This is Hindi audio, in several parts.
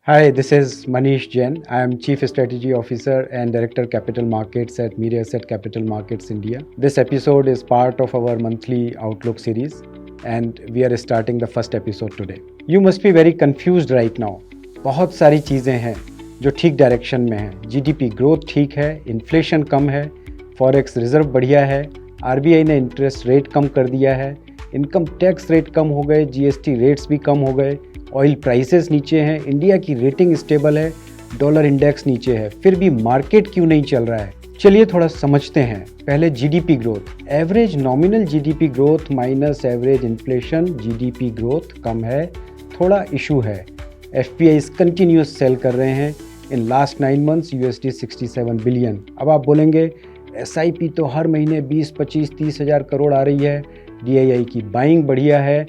Hi, this is Manish Jain. I am Chief Strategy Officer and Director Capital Markets at Mirae Asset Capital Markets India. This episode is part of our monthly Outlook series and we are starting the first episode today. You must be very confused right now. बहुत सारी चीज़ें हैं जो ठीक डायरेक्शन में हैं. जीडीपी ग्रोथ ठीक है, इन्फ्लेशन कम है, फॉरेक्स रिजर्व बढ़िया है, आरबीआई ने इंटरेस्ट रेट कम कर दिया है, इनकम टैक्स रेट कम हो गए, जीएसटी रेट्स भी कम हो गए, ऑयल प्राइसेस नीचे हैं, इंडिया की रेटिंग स्टेबल है, डॉलर इंडेक्स नीचे है, फिर भी मार्केट क्यों नहीं चल रहा है? चलिए थोड़ा समझते हैं. पहले GDP growth, average nominal GDP growth minus average inflation, GDP growth कम है, थोड़ा इशू है. एफपीआईज कंटिन्यूस सेल कर रहे हैं. In last 9 months USD 67 billion. अब आप बोलेंगे एसआईपी तो हर महीने 20, 25, 30 हज़ार करोड़ आ रही है, डीआईआई की बाइंग बढ़िया है,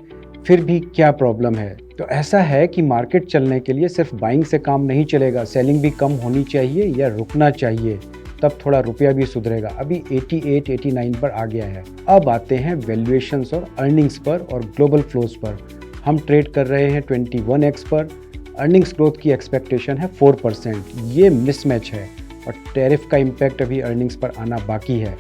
फिर भी क्या प्रॉब्लम है? तो ऐसा है कि मार्केट चलने के लिए सिर्फ बाइंग से काम नहीं चलेगा, सेलिंग भी कम होनी चाहिए या रुकना चाहिए, तब थोड़ा रुपया भी सुधरेगा. अभी 88, 89 पर आ गया है. अब आते हैं वैल्यूएशंस और अर्निंग्स पर और ग्लोबल फ्लोज पर. हम ट्रेड कर रहे हैं 21x पर. अर्निंग्स ग्रोथ की एक्सपेक्टेशन है 4%. ये मिसमैच है और टैरिफ का इम्पैक्ट अभी अर्निंग्स पर आना बाकी है.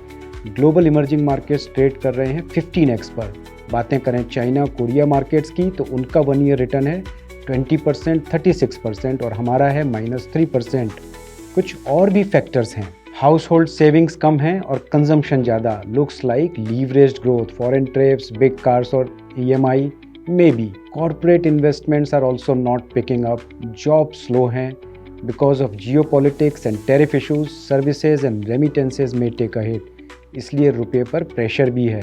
ग्लोबल इमर्जिंग मार्केट्स ट्रेड कर रहे हैं 15x पर. बातें करें चाइना कोरिया मार्केट्स की तो उनका 1 ईयर रिटर्न है 20%, 36% और हमारा है -3%. कुछ और भी फैक्टर्स हैं. हाउस होल्ड सेविंग्स कम हैं और कंजम्पशन ज़्यादा. Looks like leveraged growth, foreign trips, big cars और EMI maybe. Corporate investments are also not picking up. Job slow हैं because of geopolitics and tariff issues. Services and remittances में टेक अ हिट, इसलिए रुपये पर प्रेशर भी है.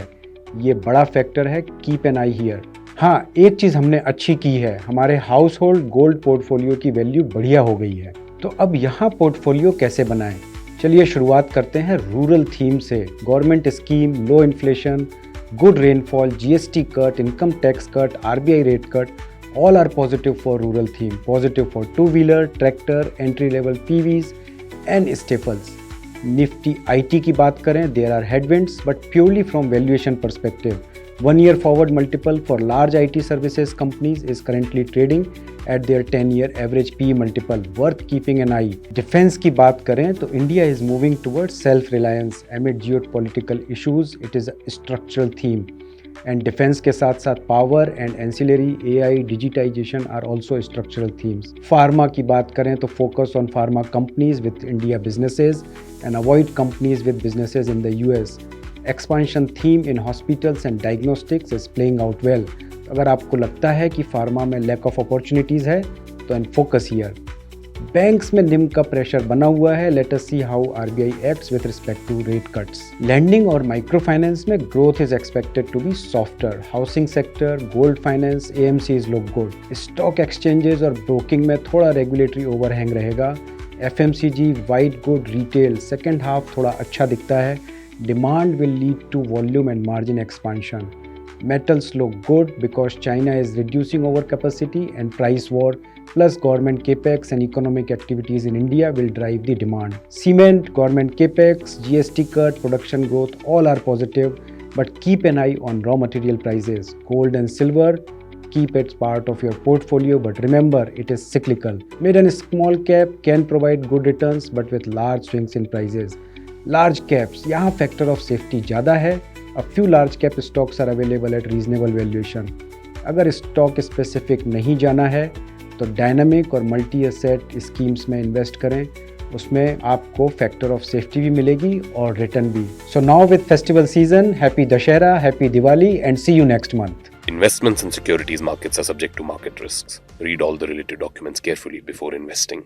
ये बड़ा फैक्टर है. Keep an I hear. हाँ, एक चीज़ हमने अच्छी की है, हमारे हाउस होल्ड गोल्ड पोर्टफोलियो की वैल्यू बढ़िया हो गई है. तो अब यहाँ पोर्टफोलियो कैसे बनाएं? चलिए शुरुआत करते हैं रूरल थीम से. Government scheme, low inflation, good rainfall, GST cut, income tax cut, RBI rate cut, all are positive for rural theme. Positive for two wheeler, tractor, entry level PVs and staples. Nifty IT की बात करें, there are headwinds but purely from valuation perspective. 1 year forward multiple for large IT services companies is currently trading at their 10-year average PE multiple, worth keeping an eye. Defense की बात करें तो India is moving towards self-reliance amid geopolitical issues. It is a structural theme. And defense के साथ साथ power and ancillary AI digitization are also structural themes. Pharma की बात करें तो focus on pharma companies with India businesses and avoid companies with businesses in the US. Expansion theme in hospitals and diagnostics is playing out well. अगर आपको लगता है कि फार्मा में lack of opportunities है तो and focus here. बैंक्स में निम का प्रेशर बना हुआ है. Let us see how RBI acts with respect to rate cuts. Lending और माइक्रो फाइनेंस में growth is expected to be softer. Housing sector, gold finance, AMCs look good. Stock exchanges और ब्रोकिंग में थोड़ा रेगुलेटरी ओवरहैंग रहेगा. FMCG, white good, retail second half थोड़ा अच्छा दिखता है. Demand will lead to volume and margin expansion. Metals look good because China is reducing overcapacity and price war plus government capex and economic activities in India will drive the demand. Cement, government capex, GST cut, production growth all are positive but keep an eye on raw material prices. Gold and silver, keep it part of your portfolio but remember it is cyclical. Mid and small cap can provide good returns but with large swings in prices. Large caps, यहाँ factor of safety ज़्यादा है. A few large cap stocks are available at reasonable valuation. अगर स्टॉक स्पेसिफिक नहीं जाना है तो डायनामिक और मल्टी एसेट स्कीम्स में इन्वेस्ट करें. उसमें आपको फैक्टर ऑफ सेफ्टी भी मिलेगी और रिटर्न भी. So now with festival season, happy Dussehra, happy Diwali and see you next month. Investments in securities markets are subject to market risks. Read all the related documents carefully before investing.